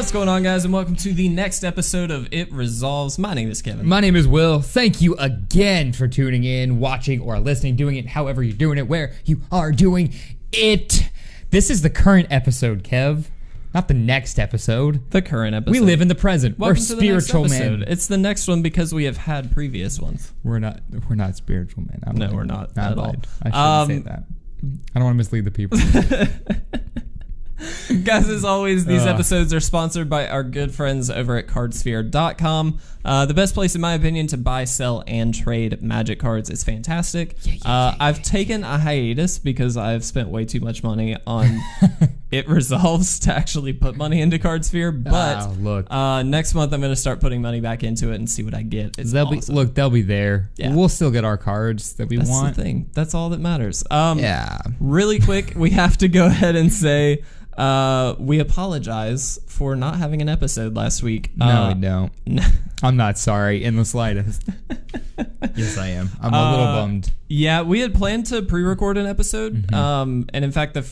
What's going on, guys, and welcome to the next episode of It Resolves. My name is Kevin. My name is Will. Thank you again for tuning in, watching, or listening, doing it however you're doing it, where you are doing it. This is the current episode, Kev. Not the next episode. The current episode. We live in the present. We're spiritual men. It's the next one because we have had previous ones. We're not spiritual men. No, we're not at all. I shouldn't say that. I don't want to mislead the people. Guys, as always, these episodes are sponsored by our good friends over at cardsphere.com. The best place, in my opinion, to buy, sell, and trade Magic cards. It's fantastic. I've taken a hiatus because I've spent way too much money on It Resolves to actually put money into CardSphere. But next month, I'm going to start putting money back into it and see what I get. They'll be there. Yeah. We'll still get our cards that we want. That's the thing. That's all that matters. Really quick, we have to go ahead and say... we apologize for not having an episode last week. No, we don't. I'm not sorry in the slightest. Yes, I am. I'm a little bummed. Yeah, we had planned to pre-record an episode. And in fact, the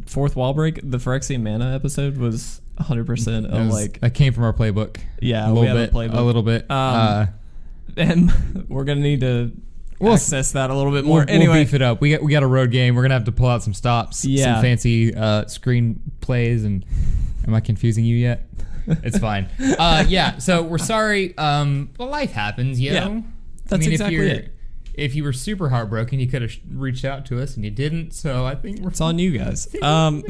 fourth wall break, the Phyrexian Mana episode was 100% that came from our playbook. Yeah, we have a playbook. A little bit. And we're going to need to... We'll access that a little bit more. We'll beef it up. We got a road game. We're gonna have to pull out some stops, some fancy screen plays. And am I confusing you yet? It's fine. So we're sorry. Well, life happens, you know. That's exactly it. If you were super heartbroken, you could have reached out to us, and you didn't. So I think it's on you guys. No.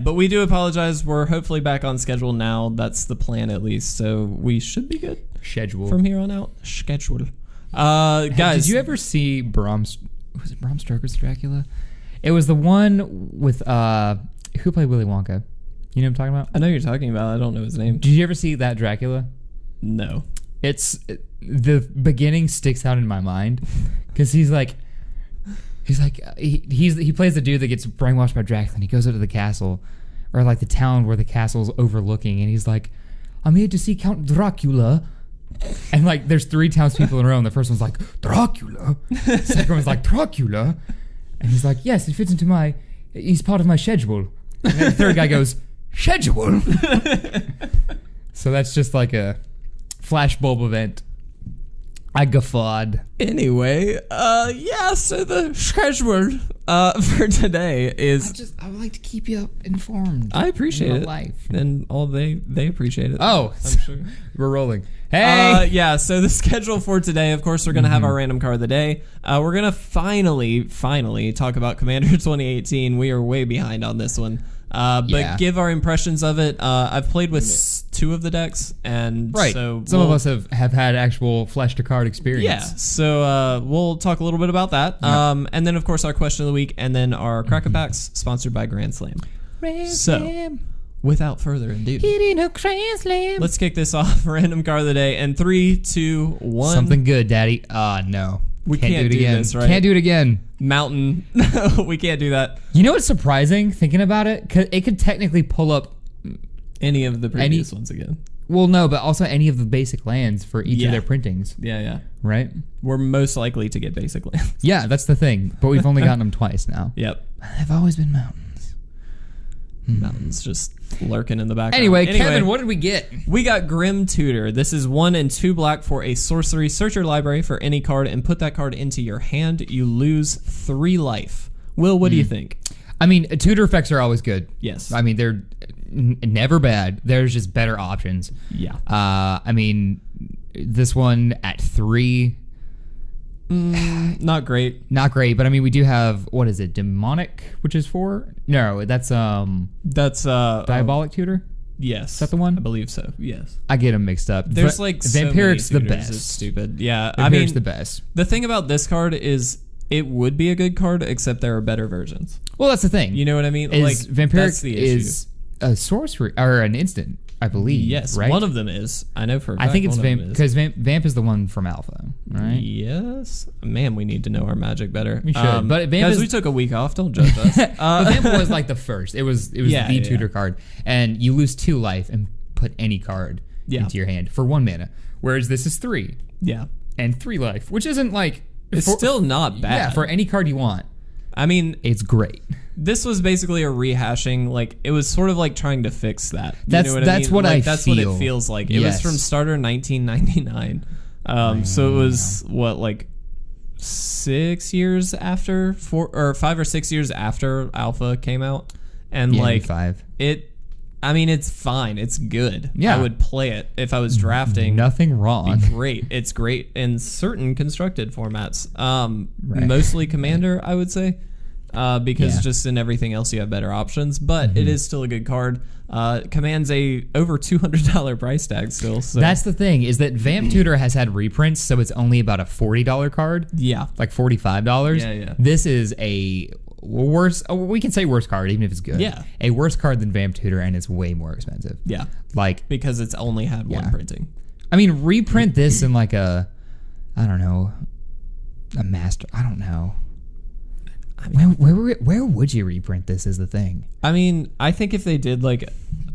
But we do apologize. We're hopefully back on schedule now. That's the plan, at least. So we should be good. Schedule from here on out. Schedule. Guys, did you ever see Bram Stoker's Dracula? It was the one with who played Willy Wonka. You know what I'm talking about? I know who you're talking about. I don't know his name. Did you ever see that Dracula? No. The beginning sticks out in my mind because he plays the dude that gets brainwashed by Dracula, and he goes up to the castle, or like the town where the castle's overlooking, and he's like, "I'm here to see Count Dracula." And like, there's 3 townspeople in a row, and the first one's like, "Dracula." The second one's like, "Dracula." And he's like, "Yes, it fits into he's part of my schedule." And then the third guy goes, "Schedule." So that's just like a flashbulb event. I guffawed. Anyway, so the schedule for today is... I would like to keep you informed. I appreciate it. Life. And all they appreciate it. Oh, I'm sure. We're rolling. Hey! So the schedule for today, of course, we're going to have our random card of the day. We're going to finally talk about Commander 2018. We are way behind on this one. But give our impressions of it. I've played with 2 of the decks, and so some of us have had actual flesh to card experience. Yeah, so we'll talk a little bit about that. And then, of course, our question of the week, and then our Cracker Packs, sponsored by Grand Slam. So, without further ado, let's kick this off. Random card of the day, and 3, 2, 1. Something good, Daddy. No. We can't do again. This, right? Can't do it again. Mountain. We can't do that. You know what's surprising, thinking about it? It could technically pull up any of the previous ones again. Well, no, but also any of the basic lands for each of their printings. Yeah. Right? We're most likely to get basic lands. Yeah, that's the thing. But we've only gotten them twice now. Yep. They've always been mountains. Mountains just lurking in the background. Anyway, Kevin, what did we get? We got Grim Tutor. This is 1 and 2 black for a sorcery. Search your library for any card and put that card into your hand. You lose 3 life. Will, what do you think? I mean, tutor effects are always good. Yes. I mean, they're never bad. There's just better options. Yeah. I mean, this one at 3... not great. Not great, but I mean, we do have, what is it, Demonic, which is 4? No, that's Diabolic Tutor? Yes. Is that the one? I believe so, yes. I get them mixed up. There's like Vampiric's so many the best. It's stupid. Yeah, Vampiric's the best. The thing about this card is it would be a good card, except there are better versions. Well, that's the thing. You know what I mean? Vampiric is a sorcery, or an instant, I believe. Yes, right? One of them is. I know for a fact. I think it's Vamp, because Vamp is the one from Alpha, right? Yes. Man, we need to know our Magic better. We should. But Vamp guys, we took a week off. Don't judge us. But Vamp was like the first. It was the tutor card. And you lose 2 life and put any card into your hand for 1 mana. Whereas this is 3. Yeah. And 3 life, which isn't like... It's still not bad. Yeah, for any card you want. I mean... It's great. this was basically a rehashing. Like, it was sort of like trying to fix that. That's I that's mean? what like, I that's feel. what it feels like. It was from Starter 1999. So it was what, like 6 years after 5 or 6 years after Alpha came out, and like 5. I mean, it's fine. It's good. Yeah. I would play it if I was drafting. Nothing wrong. Great. It's great in certain constructed formats. Mostly Commander, I would say, because just in everything else you have better options. But it is still a good card. Commands a over $200 price tag still. So. That's the thing, is that Vamp Tutor has had reprints, so it's only about a $40 card. Yeah. Like $45. Yeah. This is a worse, we can say worse card even if it's good. Yeah. A worse card than Vamp Tutor, and it's way more expensive. Yeah. Like, because it's only had one printing. I mean, reprint this in like a master. I don't know. I mean, where would you reprint this is the thing. I mean, I think if they did like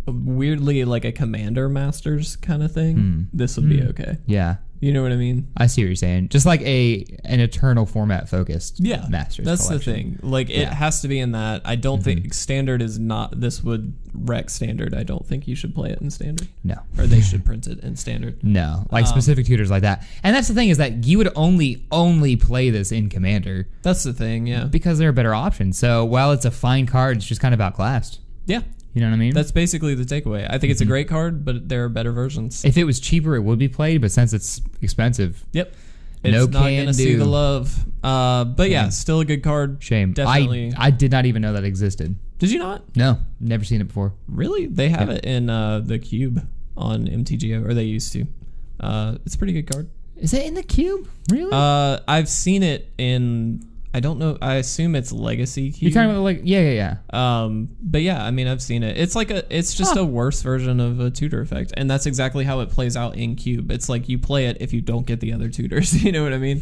weirdly like a Commander Masters kind of thing, this would be okay. Yeah. You know what I mean? I see what you're saying. Just like an eternal format focused Masters that's collection. the thing. Like, it has to be in that. I don't think Standard is not... This would wreck Standard. I don't think you should play it in Standard. No. Or they should print it in Standard. No. Like, specific tutors like that. And that's the thing, is that you would only play this in Commander. That's the thing, yeah. Because there are better options. So, while it's a fine card, it's just kind of outclassed. Yeah. You know what I mean? That's basically the takeaway. I think it's a great card, but there are better versions. If it was cheaper, it would be played, but since it's expensive... Yep. It's not going to see the love. But yeah, still a good card. Shame. Definitely. I did not even know that existed. Did you not? No. Never seen it before. Really? They have it in the Cube on MTGO, or they used to. It's a pretty good card. Is it in the Cube? Really? I've seen it in... I don't know. I assume it's Legacy Cube. You're talking about like... Yeah. But yeah, I mean, I've seen it. It's like it's just a worse version of a tutor effect. And that's exactly how it plays out in Cube. It's like you play it if you don't get the other tutors. You know what I mean?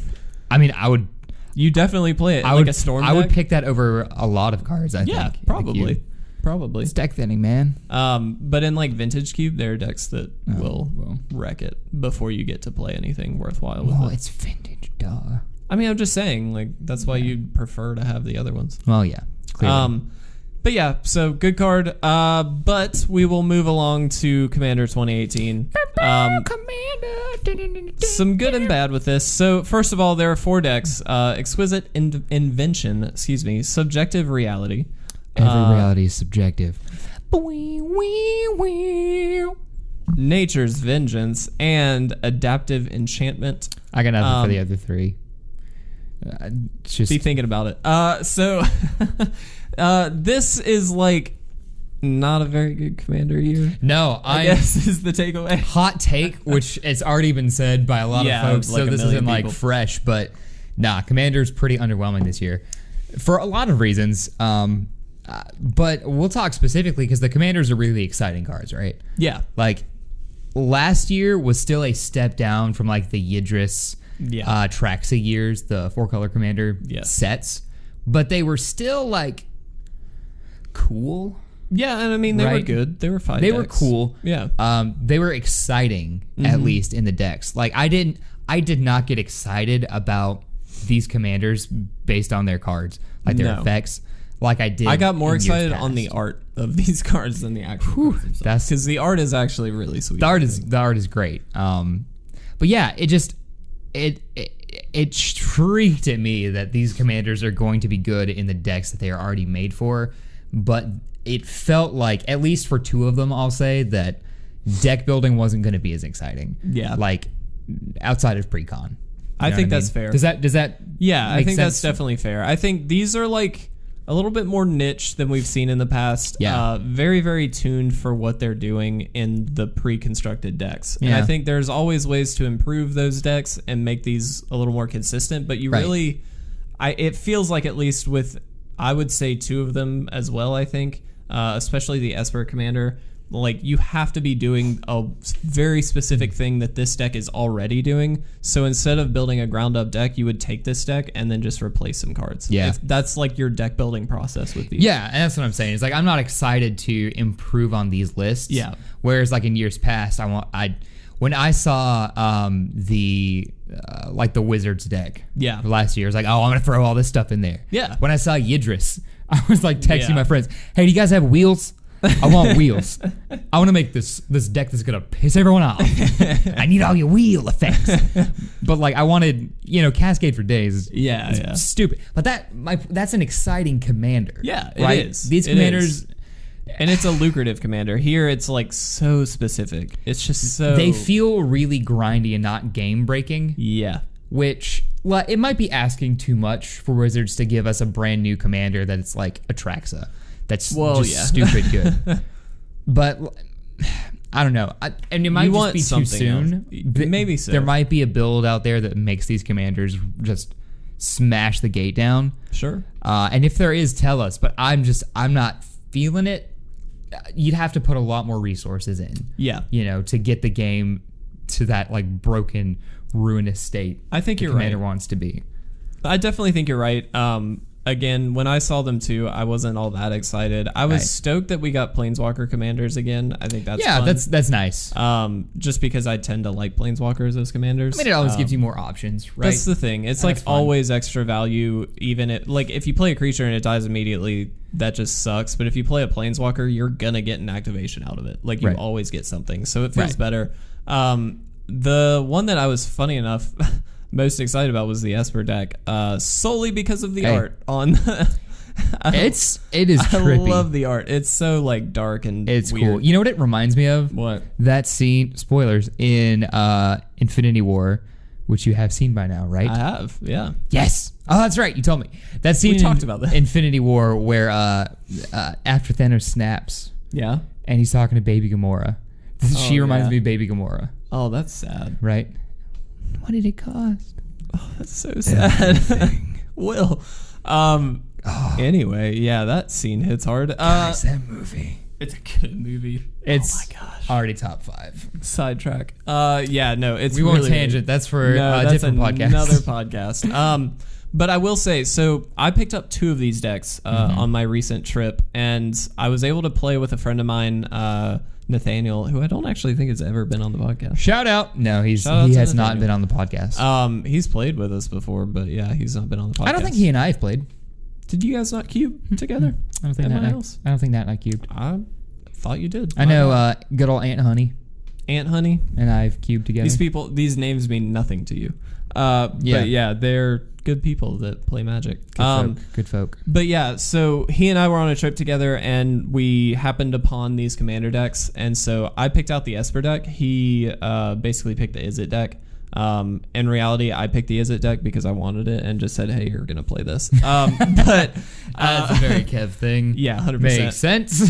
I mean, I would... You definitely play it I like would, a Storm I deck. would pick that over a lot of cards, I think. Yeah, in the probably. Cube. Probably. It's deck thinning, man. But in like Vintage Cube, there are decks that will wreck it before you get to play anything worthwhile with it. It's vintage, duh. I mean, I'm just saying, like, that's why you'd prefer to have the other ones. Well, yeah. Clearly. But yeah, so good card. But we will move along to Commander 2018. Some good and bad with this. So first of all, there are 4 decks: Exquisite Invention, Subjective Reality. Every reality is subjective. Nature's Vengeance, and Adaptive Enchantment. I got nothing for the other 3. Just be thinking about it. So this is like not a very good Commander year. No, I guess is the takeaway. Hot take, which has already been said by a lot of folks, like so this isn't like fresh, but nah, Commander's pretty underwhelming this year for a lot of reasons. But we'll talk specifically because the Commanders are really exciting cards, right? Yeah. Like last year was still a step down from like the Yidris, Traxa years, the 4-color Commander sets, but they were still like cool. Yeah, and I mean they were good. They were fine. They were cool. Yeah. They were exciting at least in the decks. Like I did not get excited about these Commanders based on their cards, like their effects. Like I did. I got more excited on the art of these cards than the actual cards themselves. That's because the art is actually really sweet. The art is great. But yeah, it shrieked at me that these Commanders are going to be good in the decks that they are already made for. But it felt like, at least for 2 of them, I'll say that deck building wasn't going to be as exciting. Yeah, like outside of Precon. I think that's fair. Does that? Yeah, I think that's definitely fair. I think these are like a little bit more niche than we've seen in the past. Yeah. Very, very tuned for what they're doing in the pre-constructed decks. Yeah. And I think there's always ways to improve those decks and make these a little more consistent. But you really... it feels like, at least with, I would say 2 of them as well, I think, especially the Esper Commander, like you have to be doing a very specific thing that this deck is already doing. So instead of building a ground up deck, you would take this deck and then just replace some cards. Yeah, that's like your deck building process with these. Yeah, and that's what I'm saying. It's like I'm not excited to improve on these lists. Yeah. Whereas like in years past, when I saw the Wizards deck last year, I was like, oh, I'm gonna throw all this stuff in there. Yeah. When I saw Yidris, I was like texting my friends, hey, do you guys have wheels? I want wheels. I want to make this deck that's gonna piss everyone off. I need all your wheel effects. But like I wanted, Cascade for days. Yeah. Stupid. But that's an exciting commander. Yeah, right? it is. These commanders. And it's a lucrative commander. Here it's like so specific. It's just so... They feel really grindy and not game breaking. Yeah. Which, well, it might be asking too much for Wizards to give us a brand new commander that's like Atraxa. That's stupid good. But I don't know. And it might just be too soon. Maybe so. There might be a build out there that makes these commanders just smash the gate down. Sure. And if there is, tell us. But I'm not feeling it. You'd have to put a lot more resources in. Yeah. To get the game to that like broken, ruinous state. I think you're right. Commander wants to be. I definitely think you're right. Again, when I saw them too, I wasn't all that excited. I was stoked that we got Planeswalker commanders again. I think that's fun. that's nice. Just because I tend to like Planeswalkers as commanders. I mean, it always gives you more options, right? That's the thing. It's like always extra value. Even if you play a creature and it dies immediately, that just sucks. But if you play a Planeswalker, you're gonna get an activation out of it. Like you always get something, so it feels better. The one that I was funny enough. Most excited about was the Esper deck, solely because of the art on. It is trippy. I love the art. It's so like dark and it's weird. cool. You know what it reminds me of? What? That scene, spoilers, in Infinity War, which you have seen by now, right? I have, yeah. Yes. Oh, that's right. You told me. That scene we talked about that. Infinity War where after Thanos snaps, yeah, and he's talking to Baby Gamora. She reminds me of Baby Gamora. Oh, that's sad. Right? What did it cost? Oh, that's so sad. Will. Anyway, yeah, that scene hits hard. Guys, that movie. It's a good movie. It's oh my gosh. Already top 5. Sidetrack. Yeah, no, it's we really won't tangent. That's for a different podcast. Another podcast. But I will say, so I picked up 2 of these decks on my recent trip, and I was able to play with a friend of mine, Nathaniel, who I don't actually think has ever been on the podcast. Shout out. No, he has not been on the podcast. He's played with us before, but yeah, he's not been on the podcast. I don't think he and I have played. Did you guys not cube together? I don't think that. I don't think that and I cubed. I thought you did. I know good old Aunt Honey. Aunt Honey and I've cubed together. These names mean nothing to you. But yeah, they're good people that play Magic. Good folk. But yeah, so he and I were on a trip together, and we happened upon these commander decks. And so I picked out the Esper deck. He basically picked the Izzet deck. In reality, I picked the Izzet deck because I wanted it and just said, "Hey, you're gonna play this." But that's a very Kev thing. Yeah, 100% makes sense.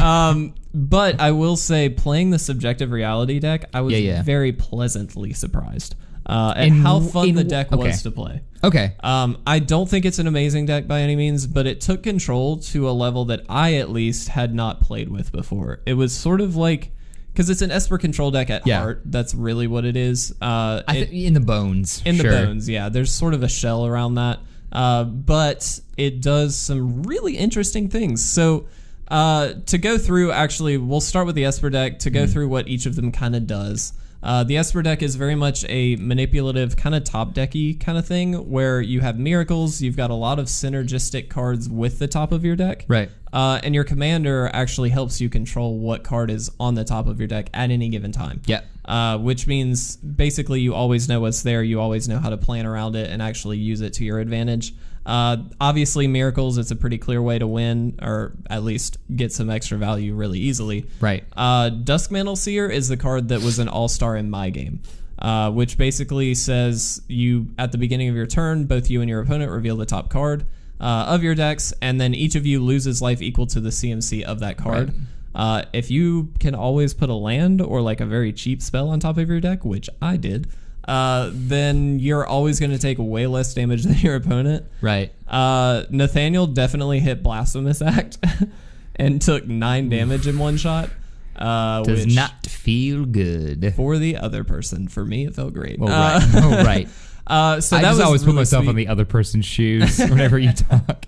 But I will say, playing the Subjective Reality deck, I was very pleasantly surprised at how fun the deck was to play. Okay. I don't think it's an amazing deck by any means, but it took control to a level that I at least had not played with before. It was sort of like, because it's an Esper control deck at heart. That's really what it is. In the bones. In the bones, yeah. There's sort of a shell around that. But it does some really interesting things. So to go through, actually, we'll start with the Esper deck to go through what each of them kind of does. The Esper deck is very much a manipulative, kind of top decky kind of thing, where you have miracles, you've got a lot of synergistic cards with the top of your deck. Right. And your commander actually helps you control what card is on the top of your deck at any given time. Yeah. Which means basically you always know what's there, you always know how to plan around it and actually use it to your advantage. Obviously, miracles, it's a pretty clear way to win, or at least get some extra value really easily. Right. Duskmantle Seer is the card that was an all-star in my game, which basically says you, at the beginning of your turn, both you and your opponent reveal the top card of your decks, and then each of you loses life equal to the CMC of that card. Right. If you can always put a land or like a very cheap spell on top of your deck, which I did, then you're always going to take way less damage than your opponent. Right. Nathaniel definitely hit Blasphemous Act and took 9 damage in one shot. Does not feel good. For the other person. For me, it felt great. Right. So I that just was always put really myself sweet. on the other person's shoes whenever you talk.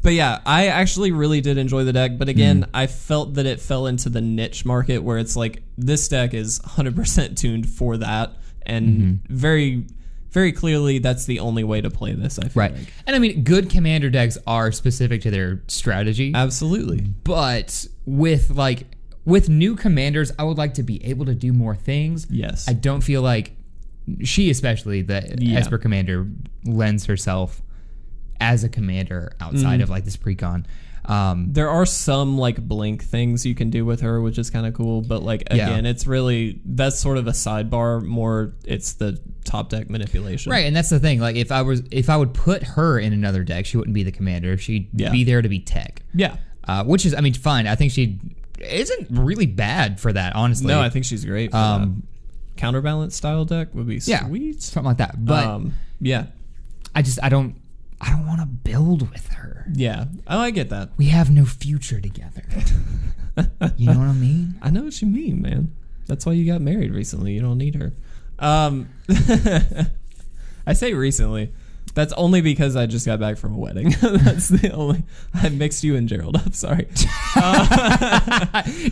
But yeah, I actually really did enjoy the deck. But again, I felt that it fell into the niche market where it's like this deck is 100% tuned for that, and very, very clearly that's the only way to play this. I feel like. And I mean, good commander decks are specific to their strategy. Absolutely. But with new commanders, I would like to be able to do more things. Yes. I don't feel like she, especially the Esper commander, lends herself as a commander outside of like this precon. There are some like blink things you can do with her, which is kind of cool. But like again, it's really that's sort of a sidebar. More, it's the top deck manipulation. Right, and that's the thing. Like if I would put her in another deck, she wouldn't be the commander. She'd be there to be tech. Yeah. Which is, I mean, fine. I think she isn't really bad for that, honestly. No, I think she's great for that. Counterbalance style deck would be sweet. Something like that. But yeah. I don't want to build with her. Yeah. Oh, I get that. We have no future together. You know what I mean? I know what you mean, man. That's why you got married recently. You don't need her. I say recently. That's only because I just got back from a wedding. That's the only. I mixed you and Gerald up. Sorry.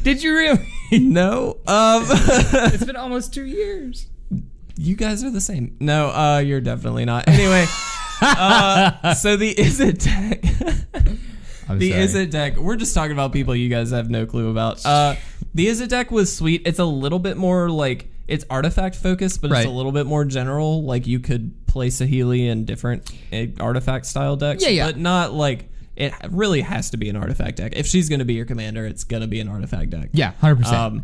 Did you really? No. It's been almost 2 years. You guys are the same. No, you're definitely not. Anyway, so the Is It deck. Is It deck. We're just talking about people you guys have no clue about. The Is It deck was sweet. It's a little bit more like it's artifact focused, but it's a little bit more general. Like you could play Saheeli in different artifact style decks, but not like it really has to be an artifact deck. If she's going to be your commander, it's going to be an artifact deck. Yeah, 100%.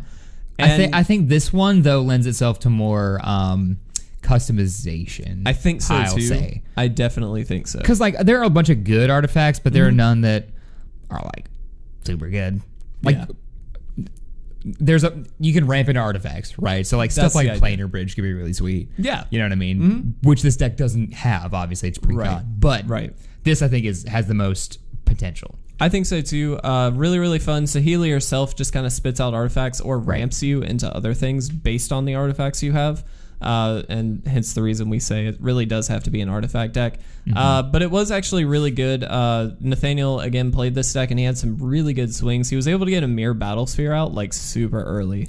I think this one though lends itself to more customization. I think so I'll too. say. I definitely think so. Because like there are a bunch of good artifacts, but there are none that are like super good. Like you can ramp into artifacts, right? So like stuff like Planar Bridge could be really sweet. Yeah, you know what I mean. Which this deck doesn't have. Obviously, it's pre-con, but this I think has the most potential. I think so too. Really, really fun. Saheeli herself just kind of spits out artifacts or ramps you into other things based on the artifacts you have. And hence the reason we say it really does have to be an artifact deck. But it was actually really good. Nathaniel, again, played this deck, and he had some really good swings. He was able to get a Mirror Battlesphere out, like, super early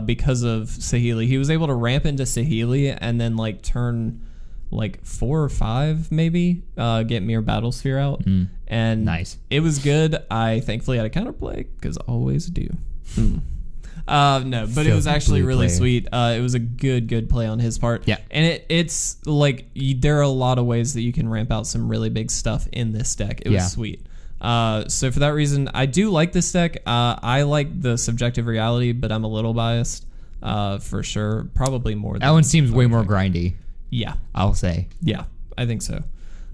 because of Saheeli. He was able to ramp into Saheeli and then, like, turn, like, 4 or 5, maybe, get Mirror Battlesphere out. And nice. It was good. I thankfully had a counterplay, because I always do. No, but it was actually really sweet. It was a good play on his part. Yeah. And it's like there are a lot of ways that you can ramp out some really big stuff in this deck. It was sweet. So for that reason, I do like this deck. I like the subjective reality, but I'm a little biased for sure. Probably more. That one seems way more grindy. Yeah. I'll say. Yeah, I think so.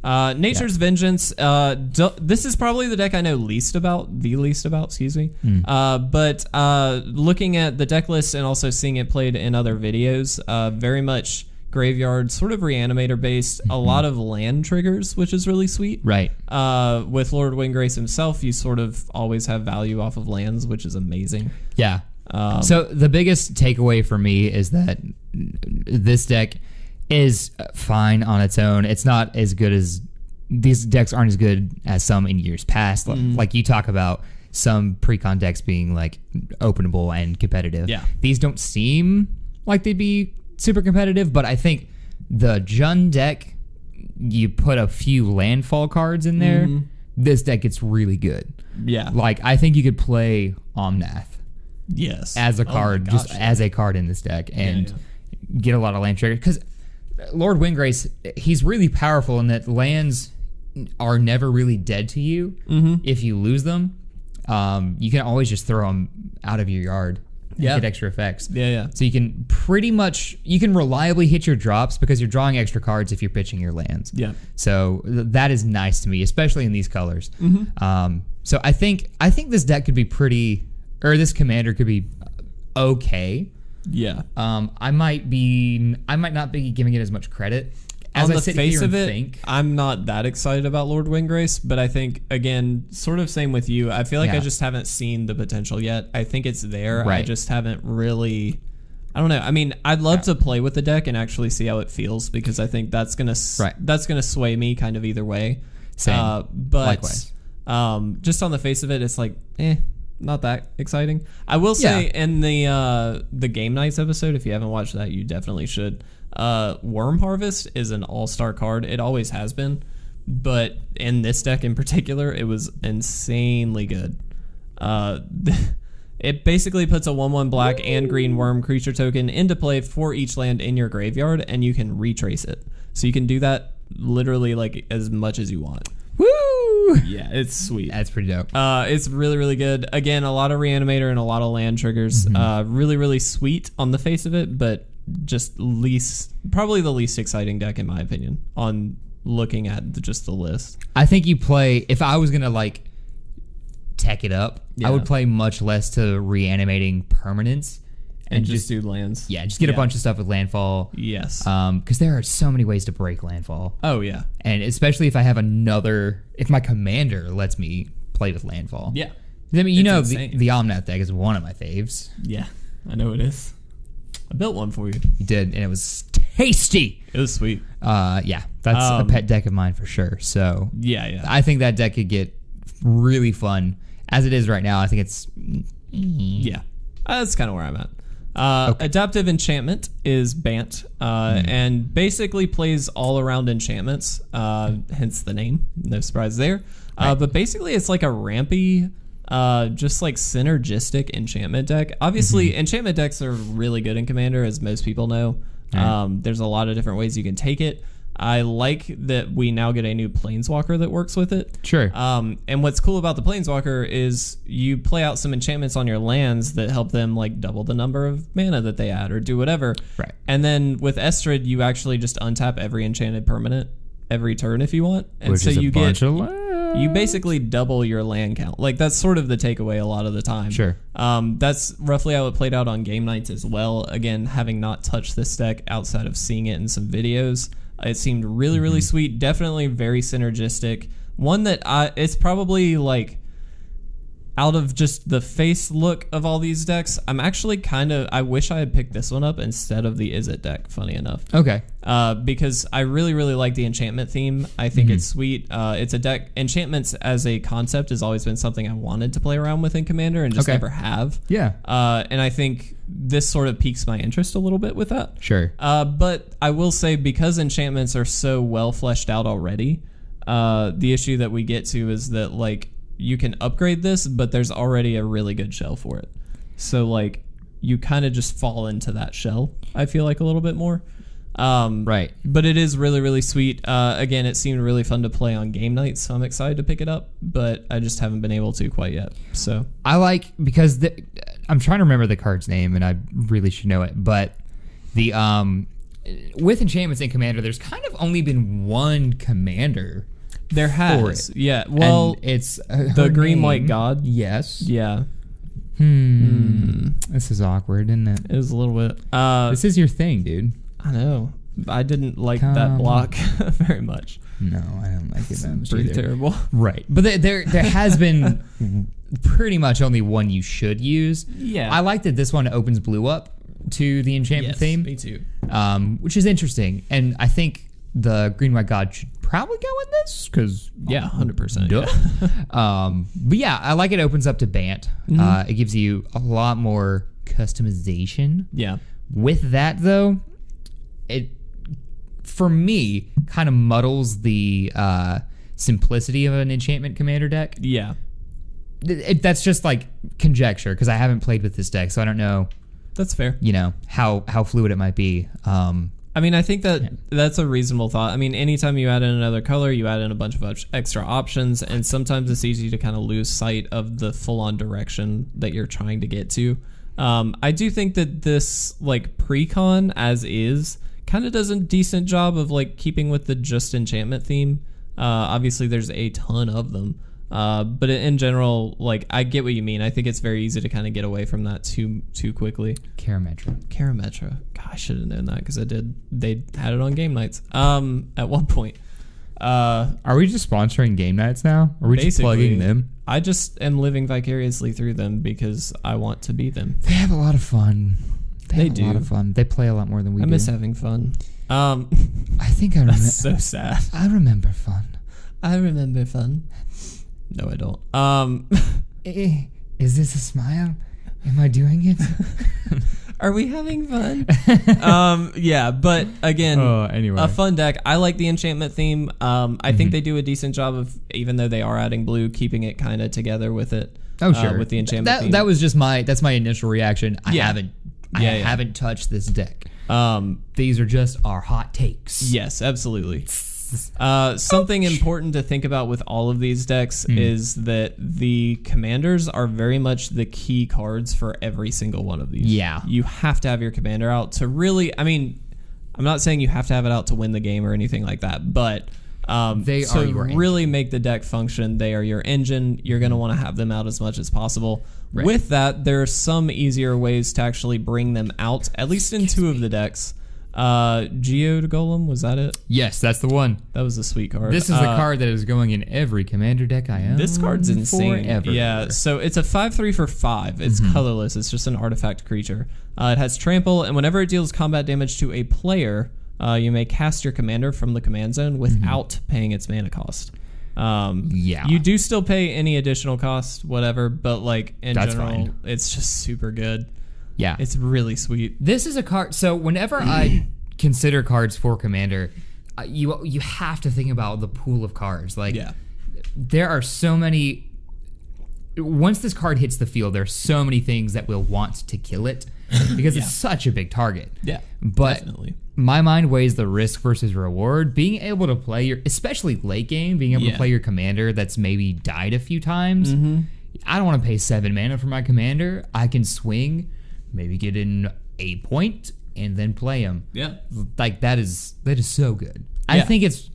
Nature's Vengeance. This is probably the deck I know the least about, excuse me. But looking at the deck list and also seeing it played in other videos, very much graveyard, sort of reanimator based, a lot of land triggers, which is really sweet. Right. With Lord Windgrace himself, you sort of always have value off of lands, which is amazing. Yeah. So the biggest takeaway for me is that this deck is fine on its own. It's not as good as these decks aren't as good as some in years past. Like you talk about some pre-con decks being like openable and competitive. Yeah. These don't seem like they'd be super competitive, but I think the Jund deck, you put a few landfall cards in there, this deck gets really good. Yeah. Like I think you could play Omnath. Yes. As a card, just as a card in this deck and get a lot of land triggers. Because Lord Windgrace, he's really powerful in that lands are never really dead to you if you lose them. You can always just throw them out of your yard and get extra effects. So you can you can reliably hit your drops because you're drawing extra cards if you're pitching your lands. Yeah. So that is nice to me, especially in these colors. So I think this deck could be this commander could be okay. Yeah. I might not be giving it as much credit. As on the face of it, I'm not that excited about Lord Windgrace, but I think, again, sort of same with you. I feel like I just haven't seen the potential yet. I think it's there. Right. I just haven't really I don't know. I mean, I'd love to play with the deck and actually see how it feels because I think that's gonna sway me kind of either way. Same. But Likewise. Just on the face of it, it's like, not that exciting. I will say in the Game Nights episode, if you haven't watched that, you definitely should. Worm Harvest is an all-star card. It always has been, but in this deck in particular, it was insanely good. It basically puts a 1/1 black and green worm creature token into play for each land in your graveyard, and you can retrace it. So you can do that literally like as much as you want. Woo! Yeah, it's sweet. That's pretty dope. It's really, really good. Again, a lot of Reanimator and a lot of land triggers. Really, really sweet on the face of it, but just probably the least exciting deck in my opinion on looking at just the list. I think you play, if I was going to like tech it up, I would play much less to reanimating permanents and just do lands. Yeah, just get a bunch of stuff with landfall. Yes. Because there are so many ways to break landfall. Oh, yeah. And especially if I have if my commander lets me play with landfall. Yeah. I mean, the Omnath deck is one of my faves. Yeah, I know it is. I built one for you. You did, and it was tasty. It was sweet. Yeah, that's a pet deck of mine for sure. So yeah. I think that deck could get really fun. As it is right now, I think it's... Yeah. That's kind of where I'm at. Adaptive Enchantment is Bant, and basically plays all around enchantments, hence the name. No surprise there. But basically, it's like a rampy, just like synergistic enchantment deck. Obviously, enchantment decks are really good in Commander, as most people know. There's a lot of different ways you can take it. I like that we now get a new Planeswalker that works with it. Sure. And what's cool about the Planeswalker is you play out some enchantments on your lands that help them like double the number of mana that they add or do whatever. Right. And then with Estrid, you actually just untap every enchanted permanent every turn if you want. And Which so is you you basically double your land count. Like that's sort of the takeaway a lot of the time. Sure. That's roughly how it played out on Game Nights as well. Again, having not touched this deck outside of seeing it in some videos. It seemed really, really sweet. Definitely very synergistic. One that it's probably like out of just the face look of all these decks, I'm actually I wish I had picked this one up instead of the Is It deck, funny enough. Okay. Because I really, really like the enchantment theme. I think it's sweet. It's a deck. Enchantments as a concept has always been something I wanted to play around with in Commander and just never have. Yeah. And I think this sort of piques my interest a little bit with that. Sure. But I will say, because enchantments are so well fleshed out already, the issue that we get to is that like you can upgrade this, but there's already a really good shell for it. So like you kind of just fall into that shell, I feel like, a little bit more. Right. But it is really, really sweet. Again, it seemed really fun to play on Game Night, so I'm excited to pick it up, but I just haven't been able to quite yet. So I like, because I'm trying to remember the card's name, and I really should know it, but the with enchantments in Commander, there's kind of only been one commander. There has, yeah. Well, and it's the Green White God. Yes. Yeah. This is awkward, isn't it? It was a little bit. This is your thing, dude. I know. I didn't like that block very much. No, I don't like it that much pretty either. terrible. Right. But there has been pretty much only one you should use. Yeah. I like that this one opens blue up to the enchantment theme. Me too. Which is interesting. And I think the Green White God should probably go in this, because 100%. But yeah, I like it opens up to Bant. It gives you a lot more customization. Yeah. With that though, it for me kind of muddles the simplicity of an enchantment commander deck. Yeah. That's just like conjecture, because I haven't played with this deck, so I don't know. That's fair. You know how fluid it might be. I mean, I think that's a reasonable thought. I mean, anytime you add in another color, you add in a bunch of extra options, and sometimes it's easy to kind of lose sight of the full-on direction that you're trying to get to. I do think that this, like, pre-con as is, kind of does a decent job of, like, keeping with the just enchantment theme. Obviously, there's a ton of them. But in general, like, I get what you mean. I think it's very easy to kind of get away from that too quickly. Karametra. God, I should have known that, because they had it on Game Nights at one point. Are we just sponsoring Game Nights now? Are we just plugging them? I just am living vicariously through them because I want to be them. They have a lot of fun. They have a lot of fun. They play a lot more than we do. I miss having fun. I think I remember. That's so sad. I remember fun. I remember fun. No, I don't. Is this a smile? Am I doing it? Are we having fun? Yeah, but again, anyway. A fun deck. I like the enchantment theme. I think they do a decent job of, even though they are adding blue, keeping it kind of together with it. Oh, sure. With the enchantment theme. That was just that's my initial reaction. I haven't touched this deck. These are just our hot takes. Yes, absolutely. Something important to think about with all of these decks is that the commanders are very much the key cards for every single one of these. Yeah. You have to have your commander out to really, I mean, I'm not saying you have to have it out to win the game or anything like that, but they are your really make the deck function. They are your engine. You're going to want to have them out as much as possible. Right. With that, there are some easier ways to actually bring them out, at least in two of the decks. Geode Golem, was that it? Yes, that's the one. That was a sweet card. This is the card that is going in every commander deck I own. This card's insane. Forever. Yeah, so it's a 5/3 for 5. It's colorless. It's just an artifact creature. It has trample, and whenever it deals combat damage to a player, you may cast your commander from the command zone without paying its mana cost. You do still pay any additional cost, whatever, but like in general, it's just super good. Yeah. It's really sweet. This is a card. So whenever I consider cards for commander, you have to think about the pool of cards. Like, there are so many. Once this card hits the field, there are so many things that will want to kill it because it's such a big target. Yeah, but definitely. My mind weighs the risk versus reward. Being able to play especially late game, being able to play your commander that's maybe died a few times. I don't want to pay 7 mana for my commander. I can swing, maybe get in a point, and then play him. Yeah, like that is so good. I think it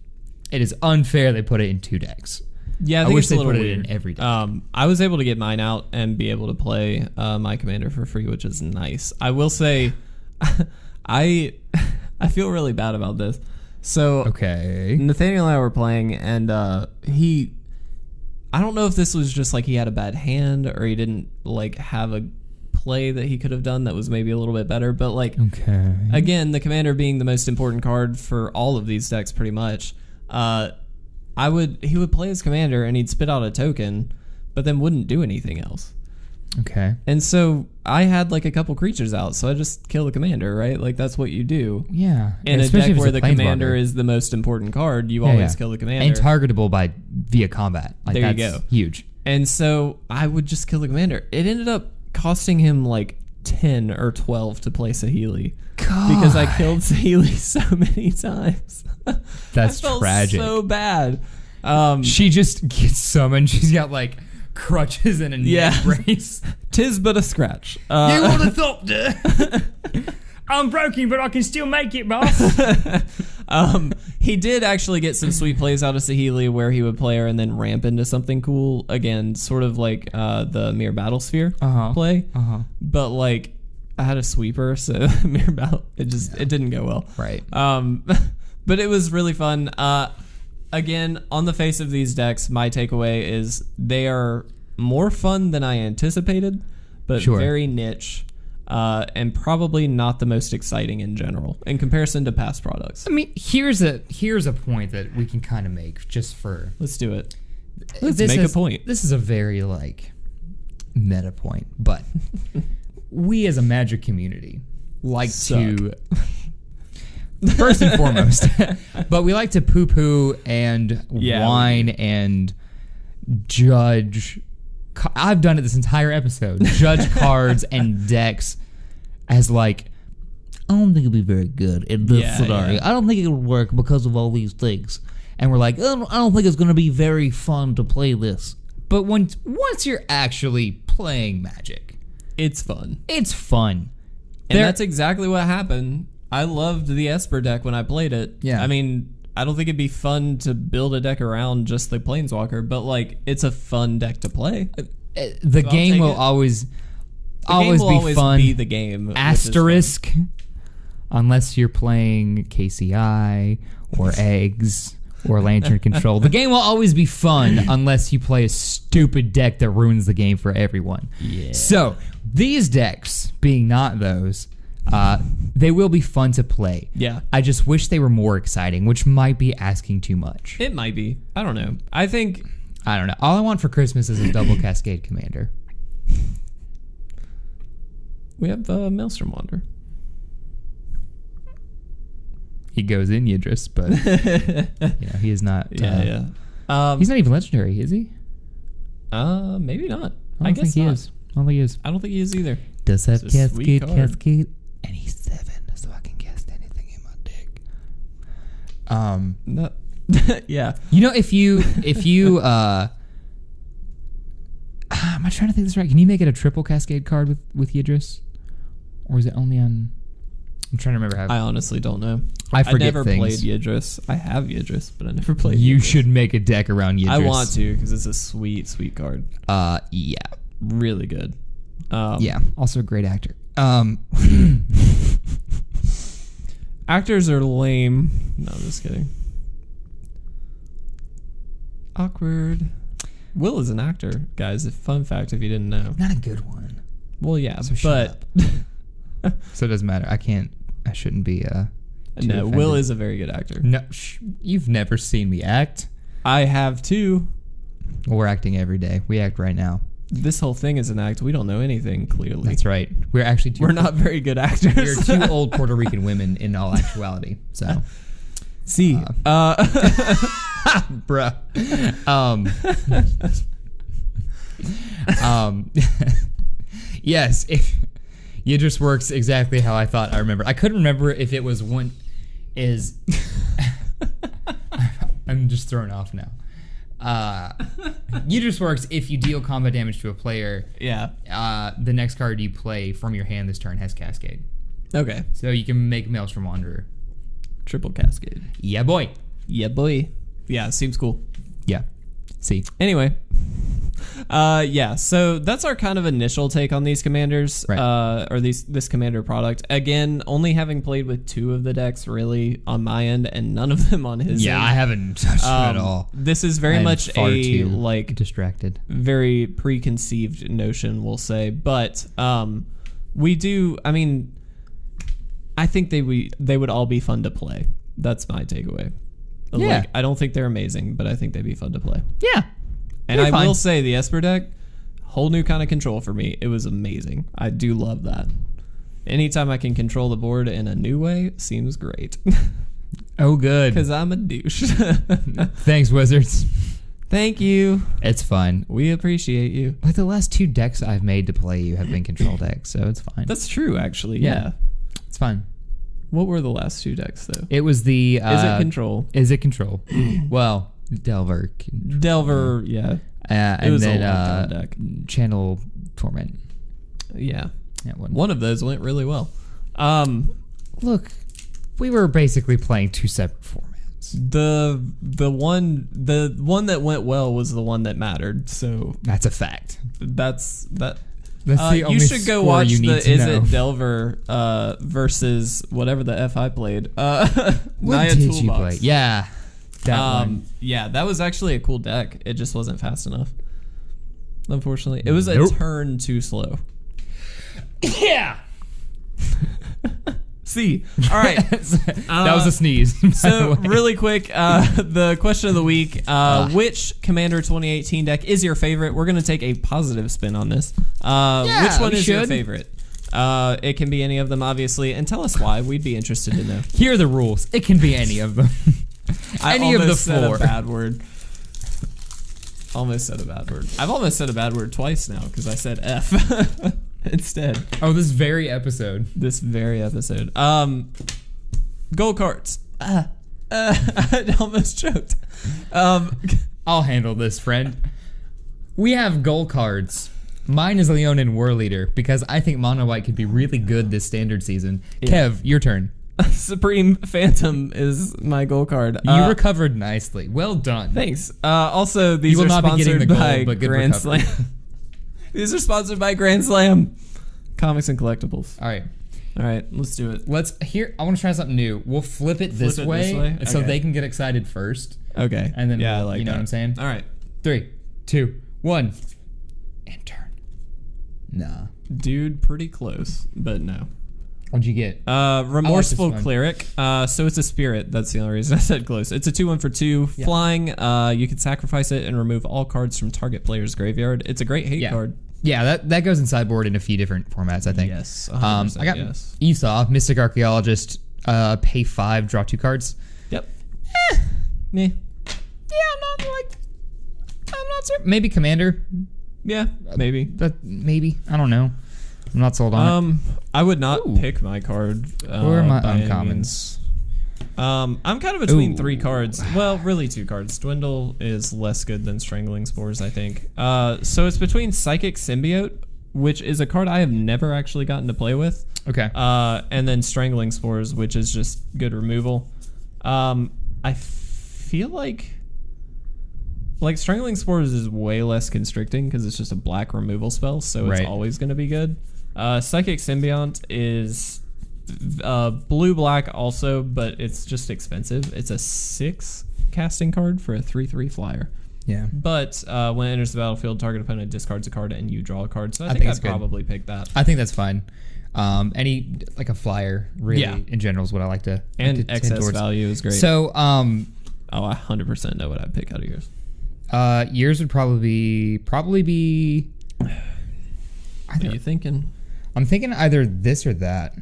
is unfair they put it in 2 decks. Yeah, I wish they put it in every deck. I was able to get mine out and be able to play my commander for free, which is nice. I will say, I feel really bad about this. So Nathaniel and I were playing, and I don't know if this was just like he had a bad hand or he didn't like have a play that he could have done that was maybe a little bit better, but like again, the commander being the most important card for all of these decks pretty much, he would play his commander and he'd spit out a token but then wouldn't do anything else. And so I had like a couple creatures out, so I just kill the commander, right? Like that's what you do. Yeah. In a deck where the commander is the most important card, you always kill the commander. And targetable via combat. Like, there you go. Huge. And so I would just kill the commander. It ended up costing him like 10 or 12 to play Saheeli. Because I killed Saheeli so many times. That's tragic. So bad. She just gets summoned. She's got like crutches and a neck brace. 'Tis but a scratch. You would have thought that. I'm broken, but I can still make it, boss. He did actually get some sweet plays out of Saheeli where he would play her and then ramp into something cool. Again, sort of like the Mirror Battlesphere play. But like, I had a sweeper, so Mirror Battle, it didn't go well. Right. But it was really fun. Again, on the face of these decks, my takeaway is they are more fun than I anticipated, but very niche. And probably not the most exciting in general in comparison to past products. I mean, here's a point that we can kind of make just for... Let's do it. Let's make a point. This is a very, like, meta point, but we as a Magic community like to... First and foremost, but we like to poo-poo and whine and judge... I've done it this entire episode. Judge cards and decks as like, I don't think it'll be very good in this scenario. Yeah. I don't think it'll work because of all these things. And we're like, I don't think it's going to be very fun to play this. But once you're actually playing Magic, it's fun. It's fun. And that's exactly what happened. I loved the Esper deck when I played it. Yeah. I mean, I don't think it'd be fun to build a deck around just the Planeswalker, but like it's a fun deck to play. The game will always be the game. Asterisk, unless you're playing KCI or Eggs or Lantern Control. The game will always be fun unless you play a stupid deck that ruins the game for everyone. Yeah. So these decks, being not those, They will be fun to play. Yeah. I just wish they were more exciting, which might be asking too much. It might be. I don't know. I don't know. All I want for Christmas is a double Cascade Commander. We have Maelstrom Wander. He goes in Yidris, but he is not. He's not even legendary, is he? Maybe not. I guess he is. I don't think he is. I don't think he is either. Does have Cascade, and he's 7, so I can cast anything in my deck. No. Yeah. If you am I trying to think this right? Can you make it a triple Cascade card with Yidris? Or is it only on... I'm trying to remember how... I honestly don't know. I forget never things. played Yidris. I have Yidris, but I never played You Yidris. should make a deck around Yidris. I want to, because it's a sweet, sweet card. Yeah. Really good. Yeah. Also a great actor. Actors are lame. No, I'm just kidding. Awkward. Will is an actor, guys. A fun fact if you didn't know. Not a good one. Well, yeah, So but... So it doesn't matter. I shouldn't be... no, offended. Will is a very good actor. No, you've never seen me act. I have too. Well, we're acting every day. We act right now. This whole thing is an act. We don't know anything, clearly. That's right. We're actually We're not very good actors. We're two old Puerto Rican women in all actuality. So, see, bruh. Yes, if Yidris works exactly how I thought I remember. I couldn't remember if it was one is. I'm just thrown off now. Yidris works if you deal combat damage to a player. Yeah. The next card you play from your hand this turn has Cascade. Okay. So you can make Maelstrom Wanderer. Triple Cascade. Yeah, boy. Yeah, boy. Yeah, seems cool. Yeah. See. Anyway. Yeah, so that's our kind of initial take on these commanders, right. Or this commander product. Again, only having played with 2 of the decks really on my end, and none of them on his. Yeah, end. I haven't touched them at all. This is very much a like distracted, very preconceived notion, we'll say, but we do. I mean, I think they would all be fun to play. That's my takeaway. Yeah. Like, I don't think they're amazing, but I think they'd be fun to play. Yeah. And I will say the Esper deck, whole new kind of control for me. It was amazing. I do love that. Anytime I can control the board in a new way, seems great. Oh, good. Because I'm a douche. Thanks, Wizards. Thank you. It's fine. We appreciate you. Like the last 2 decks I've made to play you have been control decks, so it's fine. That's true, actually. Yeah. It's fine. What were the last 2 decks, though? It was the... Is it control? Is it control? Well... Delver, yeah. And was then a lockdown deck. Channel Torment. Yeah. One. One of those went really well. Look, we were basically playing 2 separate formats. The one that went well was the one that mattered. So that's a fact. That's that. That's the only you should go score watch you need the to Is know. It Delver versus whatever the F I played. What Naya did Toolbox. you play? Yeah. That one. Yeah, that was actually a cool deck. It just wasn't fast enough. Unfortunately, it was Nope. a turn too slow. Yeah. See, all right. That was a sneeze. So really quick, the question of the week: which Commander 2018 deck is your favorite? We're gonna take a positive spin on this. Which one is your favorite? It can be any of them, obviously, and tell us why. We'd be interested to know. Here are the rules. It can be any of them. Any of the 4. Said a bad word. Almost said a bad word. I've almost said a bad word twice now because I said F instead. Oh, this very episode. Gold cards. I almost choked. I'll handle this, friend. We have gold cards. Mine is Leonin War Leader because I think Mono White could be really good this standard season. Yeah. Kev, your turn. Supreme Phantom is my gold card. You recovered nicely. Well done. Thanks. Also, these You will are not be getting sponsored the gold, by but good Grand recovery. Slam. These are sponsored by Grand Slam Comics and Collectibles. All right, let's do it. I want to try something new. We'll flip it this way so Okay. they can get excited first. Okay. And then I like you know that. what I'm saying? All right. 3, 2, 1. And turn. Nah. Dude, pretty close, but no. What'd you get? Remorseful one. Cleric. So it's a spirit. That's the only reason I said close. It's a 2/1 for 2 flying. You can sacrifice it and remove all cards from target player's graveyard. It's a great hate card. Yeah, that goes in sideboard in a few different formats, I think. Yes. I got Esau, Mystic Archaeologist, pay 5, draw 2 cards. Yep. Me. Yeah, I'm not certain. Maybe Commander. Yeah, maybe. Maybe. I don't know. I'm not sold on it. I would not pick my card. Where are my uncommons? I'm kind of between 3 cards. Well, really 2 cards. Dwindle is less good than Strangling Spores, I think. So it's between Psychic Symbiote, which is a card I have never actually gotten to play with. Okay. And then Strangling Spores, which is just good removal. I feel like Strangling Spores is way less constricting because it's just a black removal spell, so it's always going to be good. Psychic Symbiont is blue-black also, but it's just expensive. It's a 6 casting card for a 3/3 flyer. Yeah. But when it enters the battlefield, target opponent discards a card and you draw a card. So I think I'd probably pick that. I think that's fine. A flyer, really, in general, is what I like to. And excess value is great. So, I 100% know what I'd pick out of yours. Yours would probably be. What are you thinking? I'm thinking either this or that.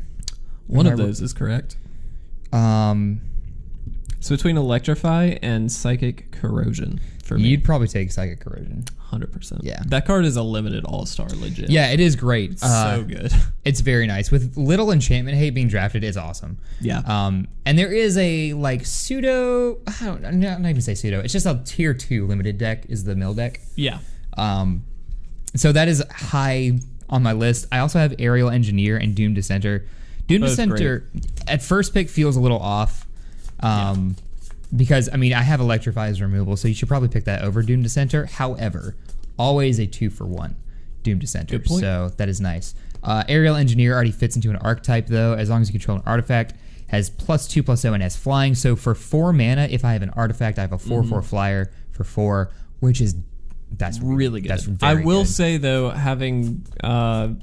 One of those is correct. It's between Electrify and Psychic Corrosion for me. You'd probably take Psychic Corrosion. 100%. Yeah. That card is a limited all-star, legit. Yeah, it is great. It's so good. It's very nice. With little enchantment hate being drafted is awesome. Yeah. And there is a pseudo, I'm not even say pseudo. It's just a tier 2 limited deck is the mill deck. Yeah. So that is high on my list. I also have Aerial Engineer and Doom Dissenter. Doom Dissenter at first pick feels a little off. Because I have Electrify as removal, so you should probably pick that over Doom Dissenter. However, always a 2-for-1 Doom Dissenter. Good point. So that is nice. Aerial Engineer already fits into an archetype though, as long as you control an artifact. Has +2/+0 and has flying. So for 4 mana, if I have an artifact, I have a 4/4 flyer for 4, which is that's really good. That's I very will good. say though, having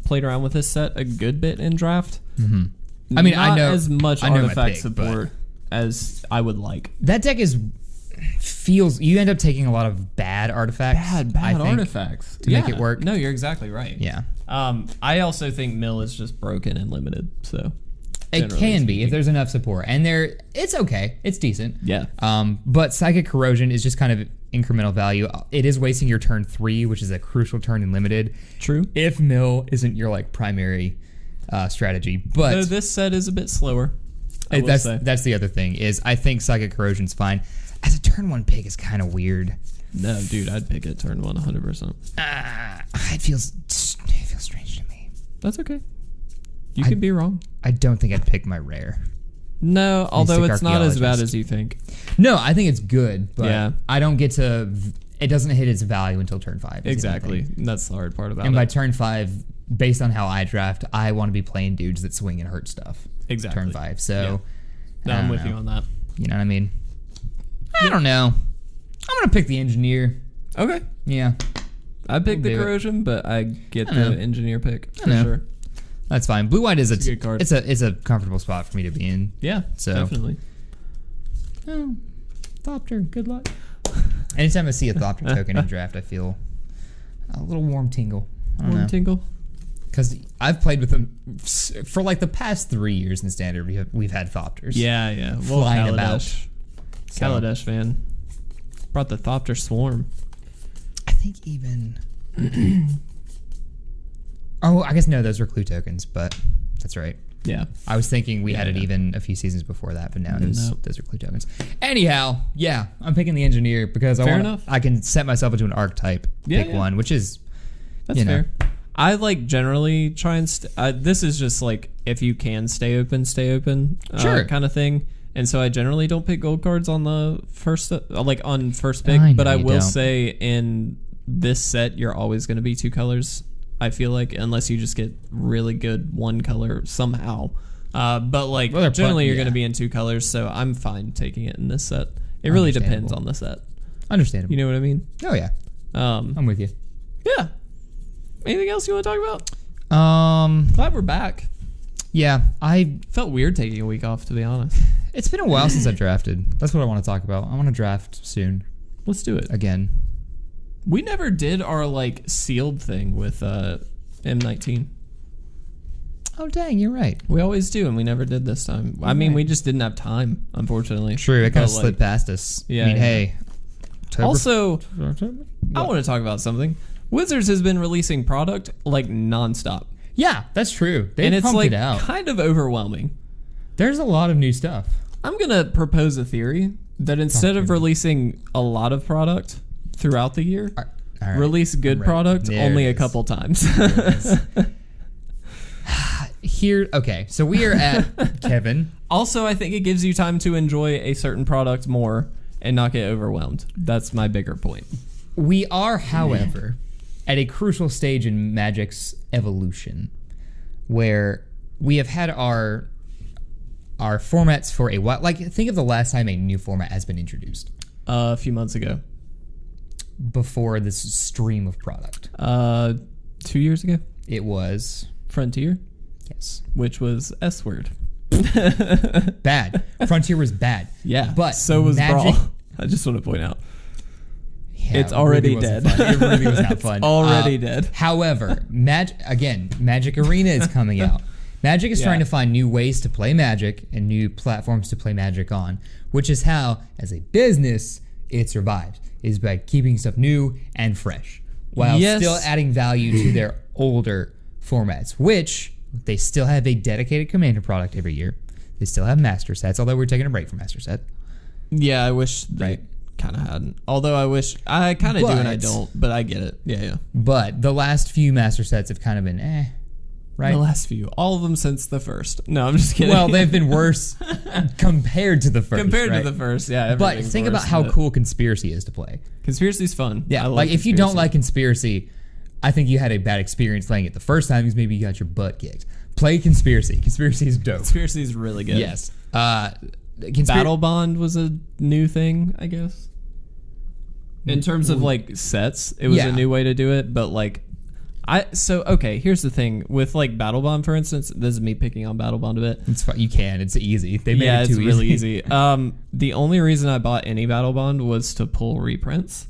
played around with this set a good bit in draft, I know not as much I know my artifact pick, support as I would like. That deck feels you end up taking a lot of bad artifacts. Bad artifacts to make it work. No, you're exactly right. Yeah. I also think mill is just broken and limited. So it can be if there's enough support, and it's okay. It's decent. Yeah. But Psychic Corrosion is just kind of incremental value. It is wasting your turn 3, which is a crucial turn in limited. True. If mill isn't your primary strategy, but so this set is a bit slower. That's the other thing is I think Psychic Corrosion's fine. As a turn 1 pick is kind of weird. No, dude, I'd pick it turn 1 100%. It feels strange to me. That's okay. You could be wrong. I don't think I'd pick my rare. No, although it's not as bad as you think. No, I think it's good, but yeah. I don't get to. It doesn't hit its value until turn 5. Exactly. That's the hard part about it. And by turn 5, based on how I draft, I want to be playing dudes that swing and hurt stuff. Exactly. Turn 5. So, no, I'm with you on that. You know what I mean? I don't know. I'm gonna pick the Engineer. Okay. Yeah. I picked the Corrosion, but I get the Engineer pick for sure. That's fine. Blue white is a good card. It's a comfortable spot for me to be in. Yeah. So definitely. Oh, Thopter. Good luck. Anytime I see a Thopter token in draft, I feel a little warm tingle. Warm tingle. Because I've played with them for the past 3 years in Standard. We've had Thopters. Yeah. Flying about. Kaladesh, man. Brought the Thopter Swarm. I think even... I guess no, those were clue tokens, but that's right. Yeah. I was thinking we had it even a few seasons before that, but now those are clue tokens. Anyhow, yeah, I'm picking the Engineer because I can set myself into an archetype, pick one, which is... That's fair. I generally try and... this is just if you can stay open sure. kind of thing. And so I generally don't pick gold cards on the first, on first pick. But I will say in this set, you're always going to be 2 colors. I feel like unless you just get really good 1 color somehow. But generally you're going to be in 2 colors. So I'm fine taking it in this set. It really depends on the set. Understandable. You know what I mean? Oh yeah. I'm with you. Yeah. Anything else you want to talk about? Glad we're back. Yeah, Felt weird taking a week off, to be honest. it's been a while since I drafted. That's what I want to talk about. I want to draft soon Let's do it. again. We never did our like sealed thing with M19. Oh dang, you're right. We always do, and we never did this time. I mean, we just didn't have time, unfortunately. True, it kind of But, slipped past us. Yeah, I mean, yeah. hey. Also, October? I want to talk about something. Wizards has been releasing product like nonstop, Yeah, that's true. They and it's pumped like it out. kind of overwhelming. There's a lot of new stuff. I'm gonna propose a theory that instead of releasing a lot of product throughout the year, All right. release good ready. product There only it a is. couple times. Here, okay, so we are at Kevin. Also, I think it gives you time to enjoy a certain product more and not get overwhelmed. That's my bigger point. We are, however, at a crucial stage in Magic's evolution, where we have had our formats for a while. Like, think of the last time a new format has been introduced A few months ago, before this stream of product. 2 years ago, It was Frontier, yes, which was S word. bad. Frontier was bad. Yeah, But so was Magic- Brawl. I just want to point out. Yeah, It's it already wasn't dead. fun. It really was not It's fun. already dead. However, Magic Arena is coming out. Magic is Yeah. trying to find new ways to play Magic and new platforms to play Magic on, which is how, as a business, it survives, is by keeping stuff new and fresh, while Yes. still adding value to their older formats, which they still have a dedicated Commander product every year. They still have Master Sets, although we're taking a break from Master Set. Yeah, I wish they Right. kind of hadn't. Although I kind of do and I But- don't, but I get it. Yeah. But the last few Master Sets have kind of been right? The last few, all of them since the first. No, I'm just kidding. Well, they've been worse compared to the first. compared right? to the first. Yeah, But everything's think worse, about how but cool Conspiracy is to play. Conspiracy's fun. Yeah, I love like if you don't Conspiracy. like Conspiracy, I think you had a bad experience playing it the first time because maybe you got your butt kicked. Play Conspiracy. Conspiracy is dope. Conspiracy's really good. Yes. Battle Bond was a new thing, I guess. In terms of like sets, it was Yeah. a new way to do it, but like okay, here's the thing with like Battle Bond, for instance. This is me picking on Battle Bond a bit. It's fun. You can. It's easy. They made Yeah, it it's too really easy. easy. The only reason I bought any Battle Bond was to pull reprints.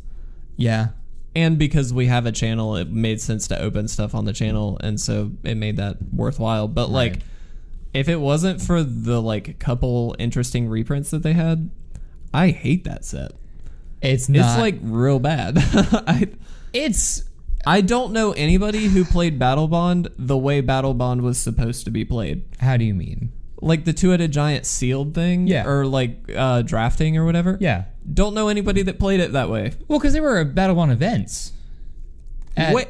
Yeah. And because we have a channel, it made sense to open stuff on the channel, and so it made that worthwhile. But like, Right. if it wasn't for the like couple interesting reprints that they had, I hate that set. It's not. It's like real bad. It's. I don't know anybody who played Battle Bond the way Battle Bond was supposed to be played. How do you mean? Like the two-headed giant sealed thing, Yeah. or like drafting or whatever. Yeah. Don't know anybody that played it that way. Well, because they were Battle Bond events. Wait,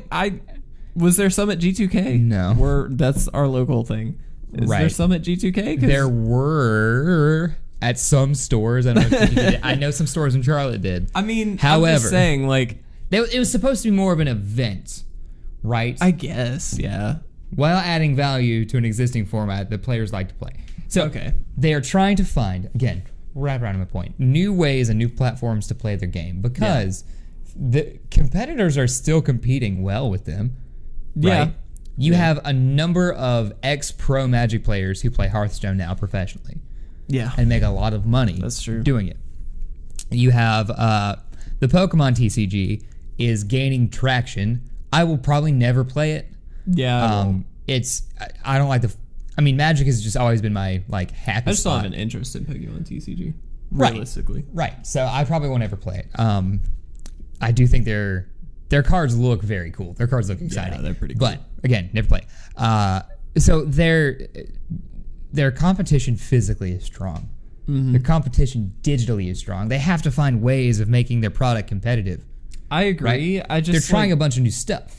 was there some at G2K? No. That's our local thing. Is there Right. some at G2K? 'Cause There were at some stores. I don't know if you did it. I know some stores in Charlotte did. I mean, I'm However- just saying, like, It was supposed to be more of an event, right? I guess, yeah. While adding value to an existing format that players like to play. So Okay. they are trying to find, again, wrap around my point, new ways and new platforms to play their game because the competitors are still competing well with them. Yeah. Right? You have a number of ex-pro Magic players who play Hearthstone now professionally Yeah. and make a lot of money That's true. doing it. You have the Pokemon TCG is gaining traction. I will probably never play it. Yeah. I don't like Magic has just always been my like happy I just don't spot. have an interest in Pokemon TCG. Right. Realistically. Right. So I probably won't ever play it. I do think their cards look very cool. Their cards look exciting. they're pretty cool. But again, never play. So their competition physically is strong. Mm-hmm. Their competition digitally is strong. They have to find ways of making their product competitive. I agree. Right? I just They're trying a bunch of new stuff.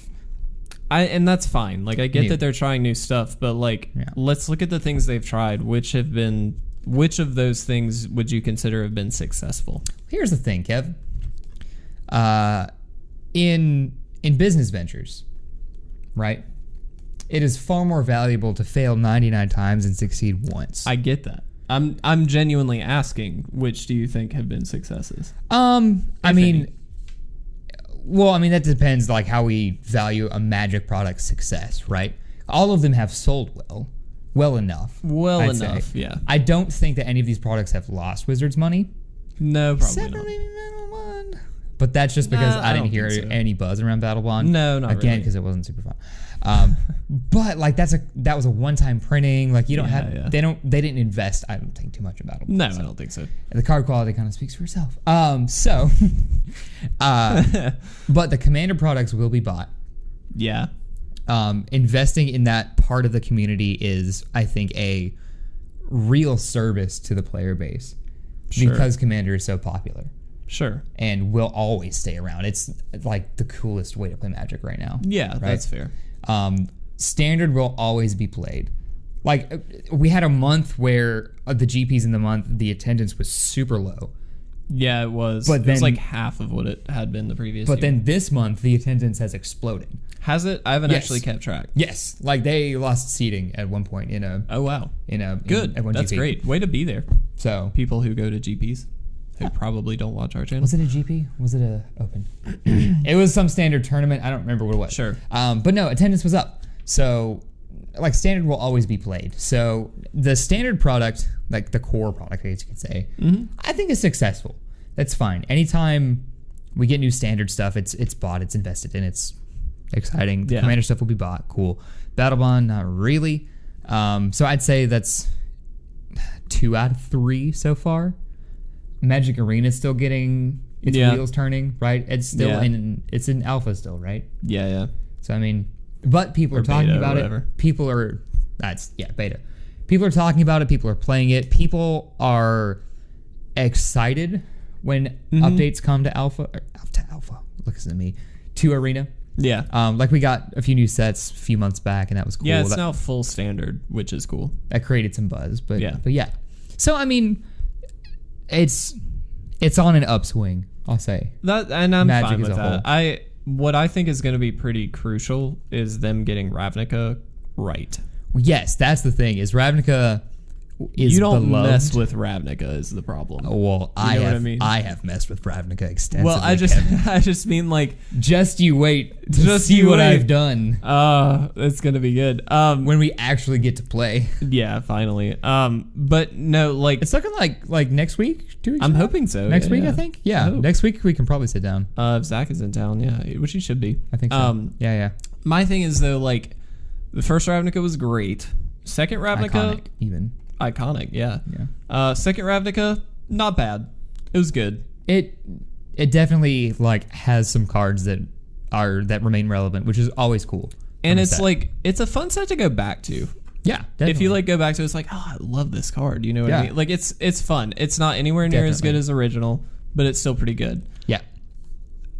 and that's fine. Like I get New. that they're trying new stuff, but like Yeah. let's look at the things they've tried. Which of those things would you consider have been successful? Here's the thing, Kev. In business ventures, right? It is far more valuable to fail 99 times and succeed once. I get that. I'm genuinely asking, which do you think have been successes? That depends like how we value a Magic product's success, right? All of them have sold well, well enough. I'd say. Yeah. I don't think that any of these products have lost Wizards money. No, probably Except not. for maybe Battle Bond. But that's just because I didn't hear any buzz around Battle Bond. No, not Again, really. because it wasn't super fun. But like that was a one-time printing. Like you don't have they didn't invest. I don't think too much in Battle Bond. No, I don't think so. And the card quality kind of speaks for itself. But the Commander products will be bought. Yeah. Investing in that part of the community is, I think, a real service to the player base because Commander is so popular. Sure. And will always stay around. It's like the coolest way to play Magic right now. Yeah, right? that's fair. Standard will always be played. Like, we had a month where the GPs in the month, the attendance was super low. Yeah, it was. But it was then, like half of what it had been the previous But year. then this month, the attendance has exploded. Has it? I haven't actually kept track. Yes. Like, they lost seating at one point in a... Oh, wow. Good. Good. That's GP. great. Way to be there. So... People who go to GPs who probably don't watch our channel. Was it a GP? Was it a Open? It was some standard tournament. I don't remember what it was. Sure. But no, attendance was up. So, like, standard will always be played. So, the standard product, like the core product, I guess you could say, I think is successful. That's fine. Anytime we get new standard stuff, it's bought, it's invested in, it's exciting. The Commander stuff will be bought. Cool. Battle Bond, not really. So, I'd say that's 2 out of 3 so far. Magic Arena is still getting its wheels turning, right? It's still it's in alpha still, right? Yeah. So I mean, but people are talking about it. People are beta. People are talking about it. People are playing it. People are excited when updates come to alpha. Listen to me, to Arena. Yeah. Like we got a few new sets a few months back, and that was cool. Yeah, it's now full standard, which is cool. That created some buzz, but yeah. So I mean. It's on an upswing, I'll say. That, and I'm Magic fine as with a whole. that. What I think is going to be pretty crucial is them getting Ravnica right. Yes, that's the thing. Is Ravnica is you don't beloved. Mess with Ravnica is the problem. Well, you know what I mean? I have messed with Ravnica extensively. Well, I just mean like just you wait to see what I've done. It's gonna be good. When we actually get to play. Yeah, finally. But no, like it's looking like next week, 2 weeks. I'm hoping so. Next week, I think. Yeah, next week we can probably sit down. If Zach is in town, which he should be. I think so. Yeah. My thing is though, like the first Ravnica was great. Second Ravnica, iconic, yeah. Second Ravnica, not bad. It was good. It definitely like has some cards that remain relevant, which is always cool. And it's like it's a fun set to go back to. Yeah, definitely. If you like go back to it, it's like, oh, I love this card. You know what I mean? Like it's fun. It's not anywhere near as good as original, but it's still pretty good. Yeah.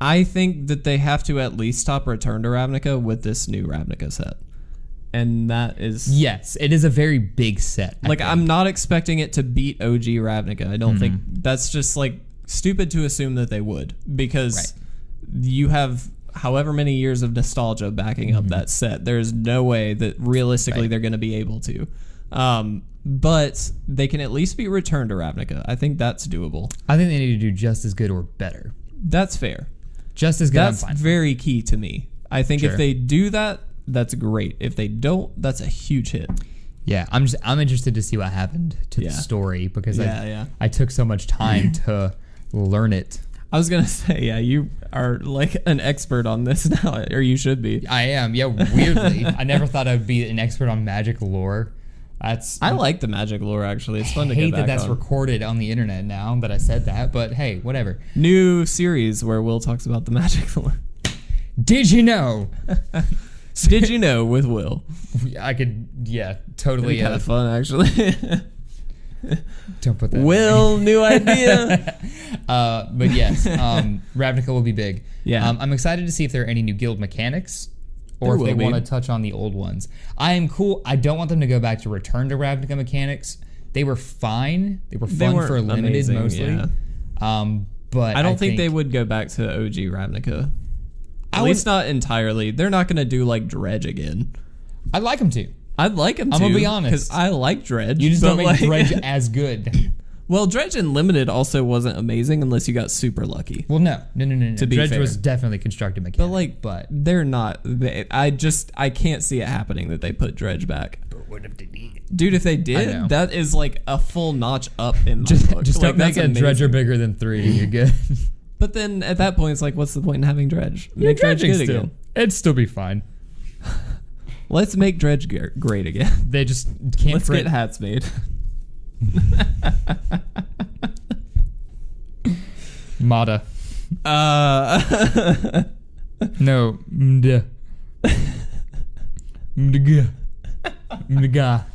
I think that they have to at least stop Return to Ravnica with this new Ravnica set. And that is... Yes, it is a very big set. I'm not expecting it to beat OG Ravnica. I don't think... That's just, like, stupid to assume that they would. Because you have however many years of nostalgia backing up that set. There's no way that realistically they're going to be able to. But they can at least be Returned to Ravnica. I think that's doable. I think they need to do just as good or better. That's fair. Just as good, That's I'm fine. Very key to me. I think if they do that... That's great. If they don't, that's a huge hit. Yeah, I'm interested to see what happened to the story because I took so much time to learn it. I was gonna say, you are like an expert on this now, or you should be. I am. Yeah, weirdly, I never thought I'd be an expert on Magic lore. I like the Magic lore actually. It's fun to hate get back that's on. recorded on the internet now that I said that, but hey, whatever. New series where Will talks about the Magic lore. Did you know? Did you know with Will? I could, totally. Kind of fun, actually. Don't put that. Will, new idea. But yes, Ravnica will be big. Yeah. I'm excited to see if there are any new guild mechanics, or if they want to touch on the old ones. I am cool. I don't want them to go back to Return to Ravnica mechanics. They were fine. They were fun for limited amazing, mostly. Yeah. But I don't think they would go back to OG Ravnica. At least not entirely. They're not going to do like Dredge again. I'd like them to. I'd like them to. I'm going to be honest. Because I like Dredge. You just don't make Dredge as good. Well, Dredge Unlimited also wasn't amazing unless you got super lucky. Well, no. To be Dredge fair. was definitely constructed mechanic. But they're not. I can't see it happening that they put Dredge back. But what if they did? Dude, if they did, that is like a full notch up in my book. Just like, don't make a Dredger bigger than 3. You're good. But then at that point, it's like, what's the point in having Dredge? Make Dredge good again. It'd still be fine. Let's make Dredge great again. They just can't. Let's get hats made. Mada. No. Mda. Mdga. Mdga.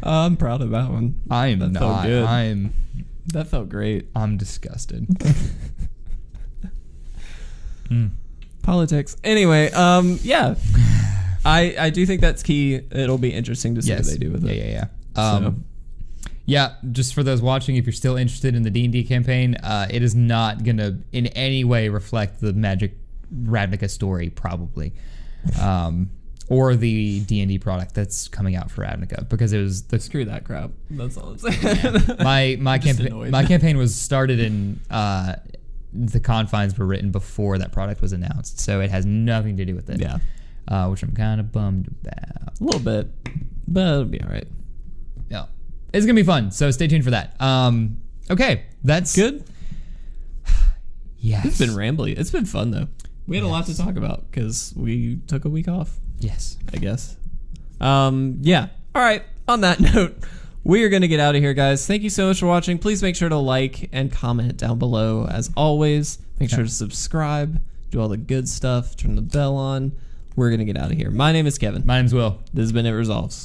I'm proud of that one. I am that not. Felt good. That felt great. I'm disgusted. Politics. Anyway, yeah. I do think that's key. It'll be interesting to see what they do with it. Yeah. Yeah, just for those watching, if you're still interested in the D&D campaign, it is not going to in any way reflect the Magic Ravnica story, probably. Or the D&D product that's coming out for Ravnica, because it was the... Screw that crap. That's all I'm saying. My campaign was started in... the confines were written before that product was announced, so it has nothing to do with it. Yeah. Which I'm kind of bummed about. A little bit, but it'll be all right. Yeah. It's going to be fun, so stay tuned for that. Okay, that's... Good? Yes. It's been rambly. It's been fun, though. We had a lot to talk about, because we took a week off. Yes. I guess. Yeah. All right. On that note, we are going to get out of here, guys. Thank you so much for watching. Please make sure to like and comment down below. As always, make sure to subscribe, do all the good stuff, turn the bell on. We're going to get out of here. My name is Kevin. My name's Will. This has been It Resolves.